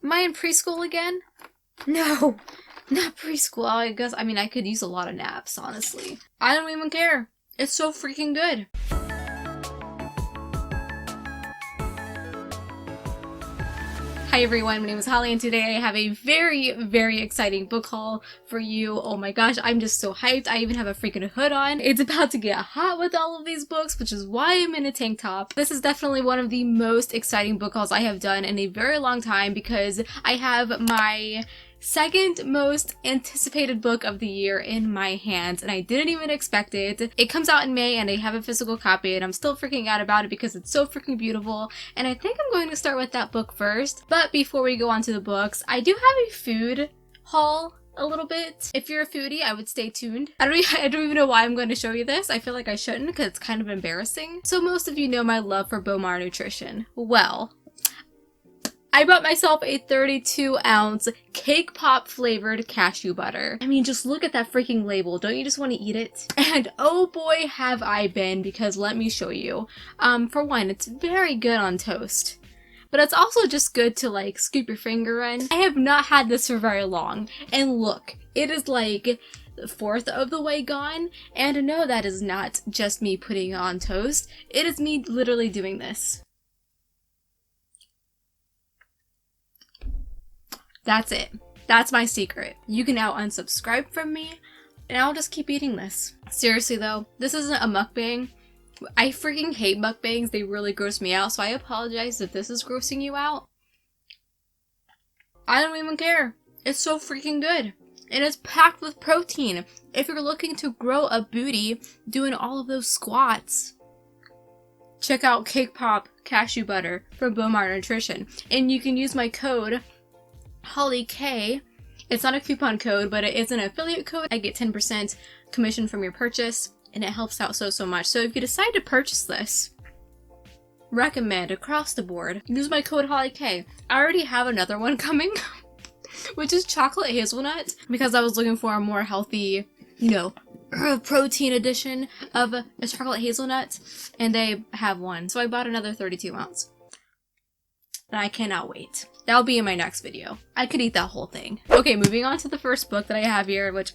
Am I in preschool again? No, not preschool. I mean, I could use a lot of naps, honestly. I don't even care. It's so freaking good. Hi everyone, my name is Holly and today I have a very, very exciting book haul for you. Oh my gosh, I'm just so hyped. I even have a freaking hood on. It's about to get hot with all of these books, which is why I'm in a tank top. This is definitely one of the most exciting book hauls I have done in a very long time because I have my second most anticipated book of the year in my hands, and I didn't even expect it. It comes out in May and I have a physical copy and I'm still freaking out about it because it's so freaking beautiful, and I think I'm going to start with that book first. But before we go on to the books, I do have a food haul a little bit. If you're a foodie, I would stay tuned. I don't even know why I'm going to show you this. I feel like I shouldn't because it's kind of embarrassing. So most of you know my love for Bowmar Nutrition. Well, I bought myself a 32-ounce cake pop flavored cashew butter. I mean, just look at that freaking label. Don't you just want to eat it? And oh boy, have I been, because let me show you. For one, it's very good on toast. But it's also just good to like scoop your finger in. I have not had this for very long. And look, it is like a fourth of the way gone. And no, that is not just me putting it on toast. It is me literally doing this. That's it. That's my secret. You can now unsubscribe from me, and I'll just keep eating this. Seriously though, this isn't a mukbang. I freaking hate mukbangs. They really gross me out, so I apologize if this is grossing you out. I don't even care. It's so freaking good. And it's packed with protein. If you're looking to grow a booty doing all of those squats, check out Cake Pop Cashew Butter from Bowmar Nutrition. And you can use my code Holly K. It's not a coupon code, but it is an affiliate code. I get 10% commission from your purchase, and it helps out so much. So if you decide to purchase this, recommend across the board, use my code Holly K. I already have another one coming, which is chocolate hazelnut, because I was looking for a more healthy, you know, protein edition of a chocolate hazelnut, and they have one. So I bought another 32 ounce. And I cannot wait. That'll be in my next video. I could eat that whole thing. Okay, moving on to the first book that I have here, which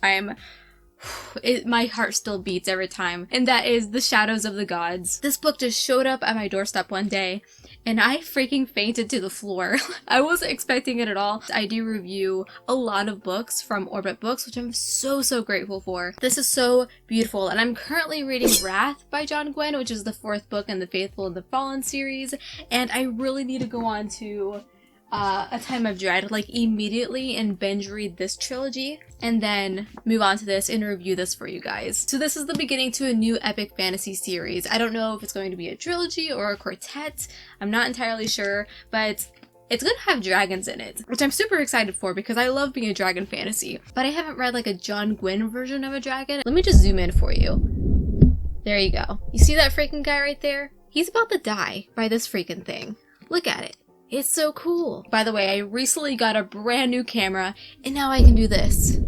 my heart still beats every time, and that is The Shadows of the Gods. This book just showed up at my doorstep one day, and I freaking fainted to the floor. I wasn't expecting it at all. I do review a lot of books from Orbit Books, which I'm so grateful for. This is so beautiful, and I'm currently reading Wrath by John Gwynne, which is the fourth book in the Faithful and the Fallen series, and I really need to go on to A Time of Dread, like immediately, and binge read this trilogy, and then move on to this and review this for you guys. So this is the beginning to a new epic fantasy series. I don't know if it's going to be a trilogy or a quartet. I'm not entirely sure, but it's gonna have dragons in it, which I'm super excited for because I love being a dragon fantasy. But I haven't read like a John Gwynne version of a dragon. Let me just zoom in for you. There you go. You see that freaking guy right there? He's about to die by this freaking thing. Look at it. It's so cool. By the way, I recently got a brand new camera, and now I can do this.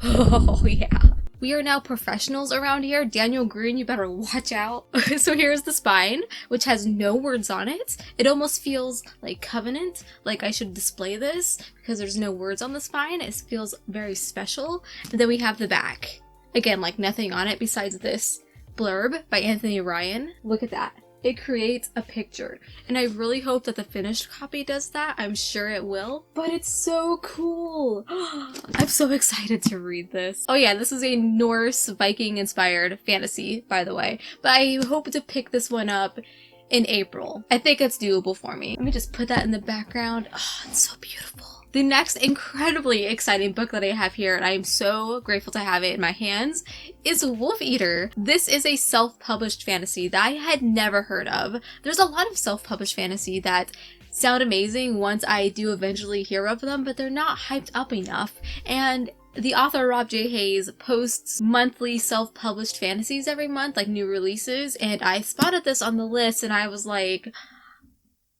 Oh yeah. We are now professionals around here. Daniel Green, you better watch out. So here's the spine, which has no words on it. It almost feels like Covenant, like I should display this because there's no words on the spine. It feels very special. And then we have the back. Again, like nothing on it besides this blurb by Anthony Ryan. Look at that. It creates a picture, and I really hope that the finished copy does that. I'm sure it will, but it's so cool. I'm so excited to read this. Oh yeah, this is a Norse Viking inspired fantasy, by the way, but I hope to pick this one up in April. I think it's doable for me. Let me just put that in the background. Oh, it's so beautiful. The next incredibly exciting book that I have here, and I am so grateful to have it in my hands, is Wolf Eater. This is a self-published fantasy that I had never heard of. There's a lot of self-published fantasy that sound amazing once I do eventually hear of them, but they're not hyped up enough. And the author Rob J. Hayes posts monthly self-published fantasies every month, like new releases, and I spotted this on the list and I was like,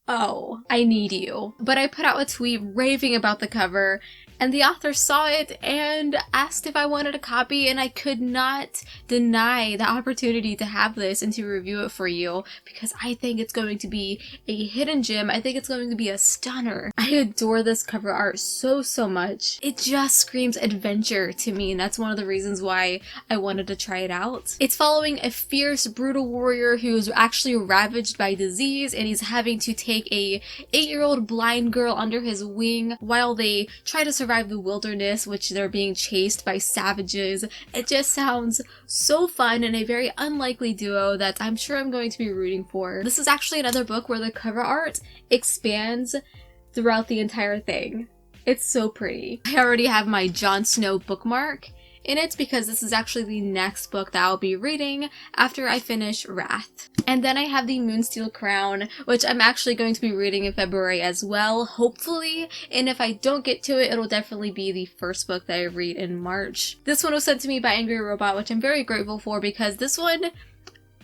oh, I need you. But I put out a tweet raving about the cover, and the author saw it and asked if I wanted a copy, and I could not deny the opportunity to have this and to review it for you because I think it's going to be a hidden gem. I think it's going to be a stunner. I adore this cover art so much. It just screams adventure to me, and that's one of the reasons why I wanted to try it out. It's following a fierce, brutal warrior who's actually ravaged by disease, and he's having to take a 8-year-old blind girl under his wing while they try to survive the wilderness, which they're being chased by savages. It just sounds so fun and a very unlikely duo that I'm sure I'm going to be rooting for. This is actually another book where the cover art expands throughout the entire thing. It's so pretty. I already have my Jon Snow bookmark in it because this is actually the next book that I'll be reading after I finish Wrath. And then I have the Moonsteel Crown, which I'm actually going to be reading in February as well, hopefully, and if I don't get to it, it'll definitely be the first book that I read in March. This one was sent to me by Angry Robot, which I'm very grateful for because this one,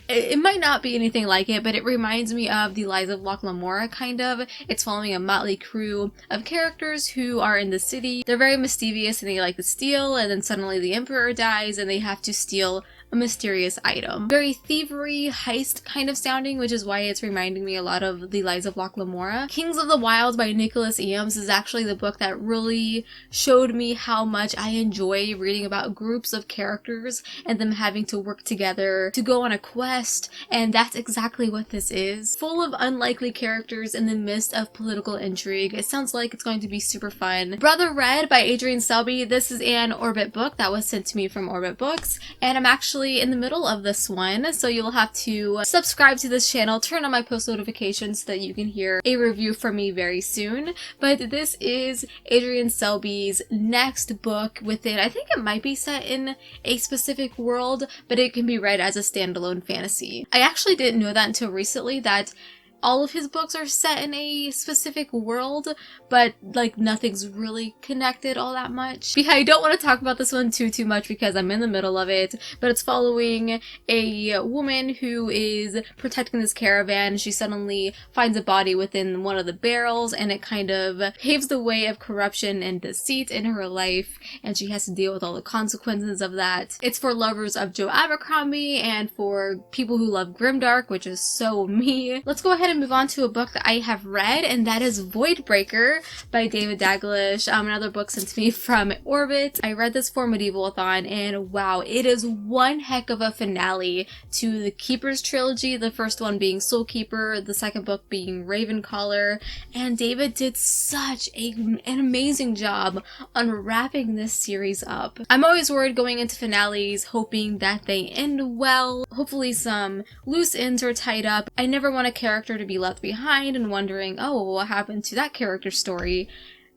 it might not be anything like it, but it reminds me of the Lies of Locke Lamora, kind of. It's following a motley crew of characters who are in the city. They're very mischievous and they like to steal, and then suddenly the Emperor dies and they have to steal a mysterious item. Very thievery, heist kind of sounding, which is why it's reminding me a lot of the Lies of Locke Lamora. Kings of the Wild by Nicholas Eames is actually the book that really showed me how much I enjoy reading about groups of characters and them having to work together to go on a quest, and that's exactly what this is. Full of unlikely characters in the midst of political intrigue. It sounds like it's going to be super fun. Brother Red by Adrian Selby. This is an Orbit book that was sent to me from Orbit Books, and I'm actually in the middle of this one, so you'll have to subscribe to this channel, turn on my post notifications so that you can hear a review from me very soon. But this is Adrian Selby's next book within, I think it might be set in a specific world, but it can be read as a standalone fantasy. I actually didn't know that until recently, that all of his books are set in a specific world, but like nothing's really connected all that much. But yeah, I don't want to talk about this one too much because I'm in the middle of it, but it's following a woman who is protecting this caravan. She suddenly finds a body within one of the barrels, and it kind of paves the way of corruption and deceit in her life, and she has to deal with all the consequences of that. It's for lovers of Joe Abercrombie and for people who love grimdark, which is so me. Let's go ahead and move on to a book that I have read, and that is Voidbreaker by David Daglish, another book sent to me from Orbit. I read this for Medievalathon, and wow, it is one heck of a finale to the Keepers trilogy, the first one being Soulkeeper, the second book being Ravencaller, and David did such an amazing job on wrapping this series up. I'm always worried going into finales, hoping that they end well. Hopefully some loose ends are tied up. I never want a character to be left behind and wondering, oh, what happened to that character's story?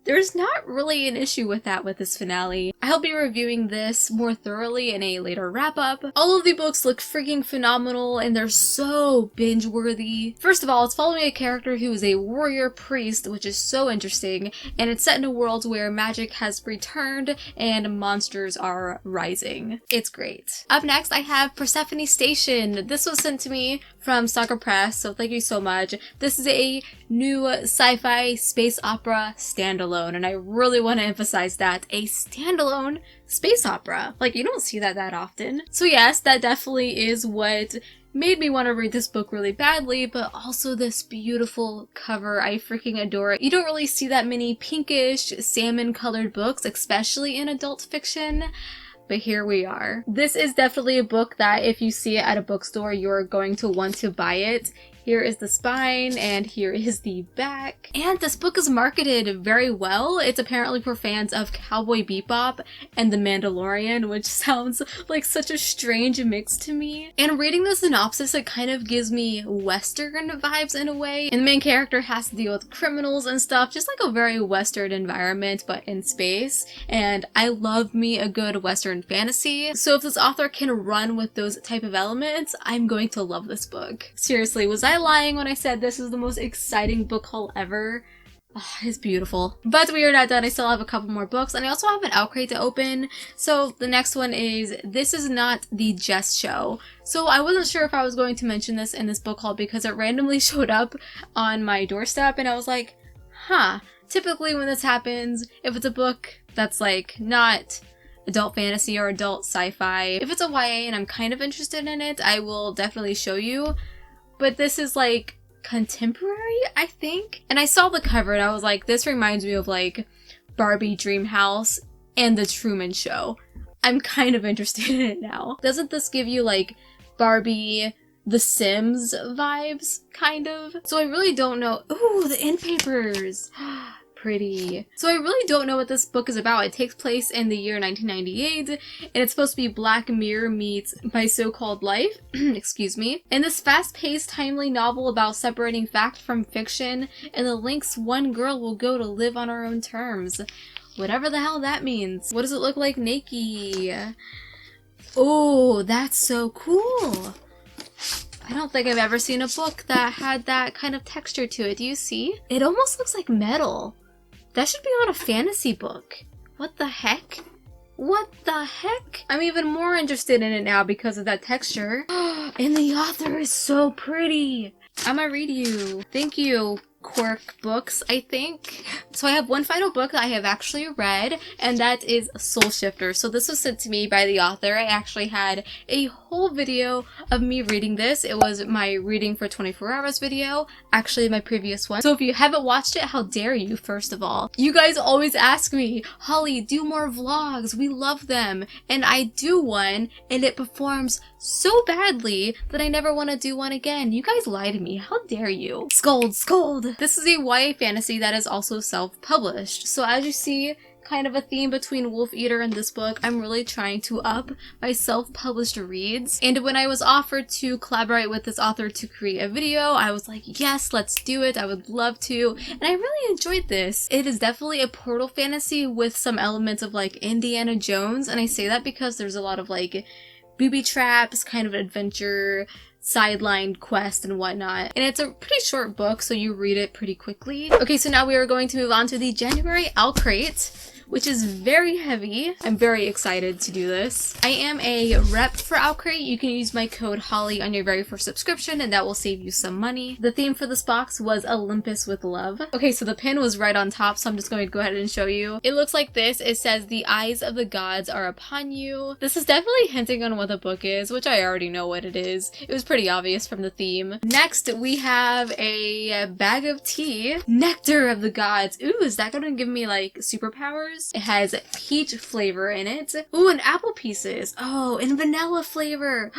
There's not really an issue with that with this finale. I'll be reviewing this more thoroughly in a later wrap-up. All of the books look freaking phenomenal, and they're so binge-worthy. First of all, it's following a character who is a warrior priest, which is so interesting, and it's set in a world where magic has returned and monsters are rising. It's great. Up next, I have Persephone Station. This was sent to me from Stalker Press, so thank you so much. This is a new sci-fi space opera standalone, and I really want to emphasize that. A standalone space opera. Like, you don't see that often. So yes, that definitely is what made me want to read this book really badly, but also this beautiful cover. I freaking adore it. You don't really see that many pinkish, salmon-colored books, especially in adult fiction. But here we are. This is definitely a book that if you see it at a bookstore, you're going to want to buy it. Here is the spine, and here is the back. And this book is marketed very well. It's apparently for fans of Cowboy Bebop and The Mandalorian, which sounds like such a strange mix to me. And reading the synopsis, it kind of gives me Western vibes in a way. And the main character has to deal with criminals and stuff, just like a very Western environment, but in space. And I love me a good Western fantasy. So if this author can run with those type of elements, I'm going to love this book. Seriously, was I lying when I said this is the most exciting book haul ever? Oh, it's beautiful. But we are not done. I still have a couple more books, and I also have an outcrate to open. So the next one is This Is Not the Jess Show. So I wasn't sure if I was going to mention this in this book haul because it randomly showed up on my doorstep, and I was like, huh, typically when this happens, if it's a book that's like not adult fantasy or adult sci-fi, if it's a YA and I'm kind of interested in it, I will definitely show you. But this is like contemporary, I think. And I saw the cover and I was like, this reminds me of like Barbie Dream House and The Truman Show. I'm kind of interested in it now. Doesn't this give you like Barbie, The Sims vibes, kind of? So I really don't know. Ooh, the end papers. Pretty. So I really don't know what this book is about. It takes place in the year 1998, and it's supposed to be Black Mirror meets My So-Called Life, excuse me. In this fast-paced, timely novel about separating fact from fiction, and the lengths one girl will go to live on her own terms. Whatever the hell that means. What does it look like naked? Oh, that's so cool. I don't think I've ever seen a book that had that kind of texture to it. Do you see? It almost looks like metal. That should be on a fantasy book. What the heck? What the heck? I'm even more interested in it now because of that texture. And the author is so pretty. I'm gonna read you. Thank you, Quirk Books, I think. So I have one final book that I have actually read, and that is Soul Shifter. So this was sent to me by the author. I actually had a whole video of me reading this. It was my reading for 24 hours video, actually my previous one. So if you haven't watched it, how dare you, first of all. You guys always ask me, Holly, do more vlogs, we love them. And I do one, and it performs so badly that I never want to do one again. You guys lie to me, how dare you. Scold, scold. This is a YA fantasy that is also self-published. So as you see, kind of a theme between Wolf Eater and this book, I'm really trying to up my self-published reads. And when I was offered to collaborate with this author to create a video, I was like, yes, let's do it. I would love to. And I really enjoyed this. It is definitely a portal fantasy with some elements of like Indiana Jones. And I say that because there's a lot of like booby traps, kind of adventure, sidelined quest and whatnot. And it's a pretty short book, so you read it pretty quickly. Okay, so now we are going to move on to the January Owl Crate, which is very heavy. I'm very excited to do this. I am a rep for Owlcrate. You can use my code HOLLY on your very first subscription and that will save you some money. The theme for this box was Olympus with Love. Okay, so the pin was right on top, so I'm just going to go ahead and show you. It looks like this. It says, "The eyes of the gods are upon you." This is definitely hinting on what the book is, which I already know what it is. It was pretty obvious from the theme. Next, we have a bag of tea. Nectar of the gods. Ooh, is that going to give me like superpowers? It has peach flavor in it. Ooh, and apple pieces. Oh, and vanilla flavor.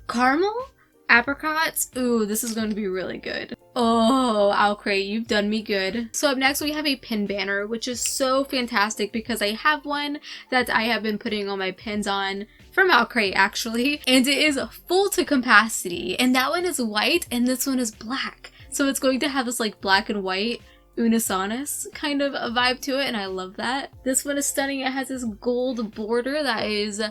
Caramel? Apricots? Ooh, this is going to be really good. Oh, Owlcrate, you've done me good. So up next we have a pin banner, which is so fantastic because I have one that I have been putting all my pins on from Owlcrate actually, and it is full to capacity. And that one is white and this one is black. So it's going to have this like black and white Unisonus kind of a vibe to it, and I love that. This one is stunning. It has this gold border that is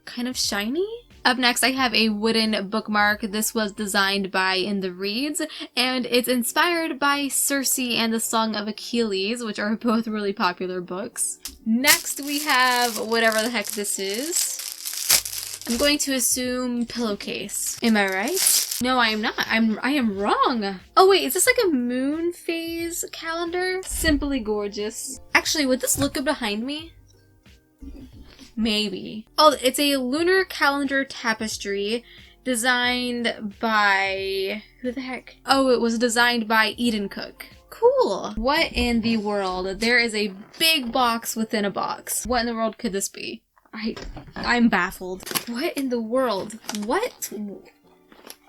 kind of shiny. Up next, I have a wooden bookmark. This was designed by In the Reeds, and it's inspired by Circe and the Song of Achilles, which are both really popular books. Next, we have whatever the heck this is. I'm going to assume pillowcase. Am I right? No, I am not. I am wrong. Oh wait, is this like a moon phase calendar? Simply gorgeous. Actually, would this look good behind me? Maybe. Oh, it's a lunar calendar tapestry designed by... who the heck? Oh, it was designed by Eden Cook. Cool. What in the world? There is a big box within a box. What in the world could this be? I'm baffled. What in the world? What?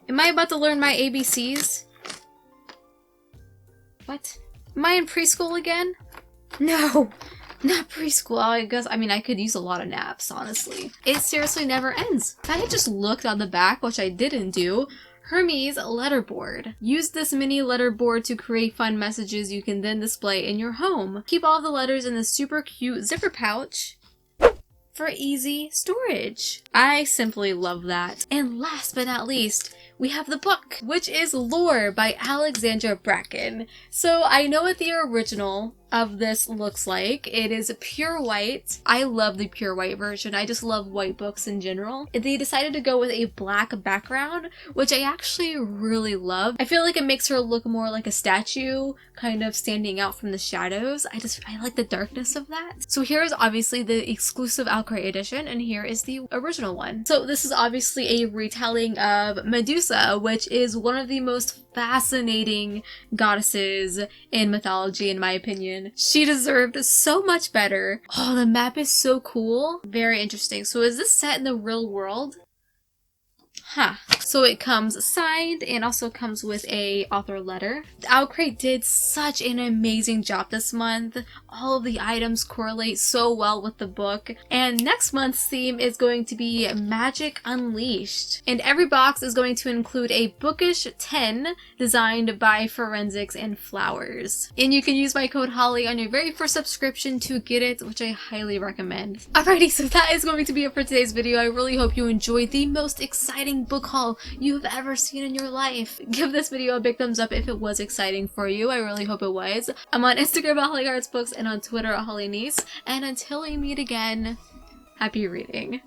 Am I about to learn my ABCs? What? Am I in preschool again? No, not preschool. I mean, I could use a lot of naps, honestly. It seriously never ends. If I had just looked on the back, which I didn't do, Hermes Letterboard. Use this mini letterboard to create fun messages you can then display in your home. Keep all the letters in this super cute zipper pouch for easy storage. I simply love that. And last but not least, we have the book, which is Lore by Alexandra Bracken. So I know what the original of this looks like. It is pure white. I love the pure white version. I just love white books in general. They decided to go with a black background, which I actually really love. I feel like it makes her look more like a statue, kind of standing out from the shadows. I like the darkness of that. So here is obviously the exclusive Outcry edition, and here is the original one. So this is obviously a retelling of Medusa, which is one of the most fascinating goddesses in mythology, in my opinion. She deserved so much better. Oh, the map is so cool. Very interesting. So is this set in the real world? Huh. So it comes signed and also comes with a author letter. Outcry did such an amazing job this month. All of the items correlate so well with the book. And next month's theme is going to be Magic Unleashed. And every box is going to include a bookish 10 designed by Forensics and Flowers. And you can use my code Holly on your very first subscription to get it, which I highly recommend. Alrighty, so that is going to be it for today's video. I really hope you enjoyed the most exciting book haul you've ever seen in your life. Give this video a big thumbs up if it was exciting for you. I really hope it was. I'm on Instagram at Holly Arts Books and on Twitter at Holly Niece. And until we meet again, happy reading.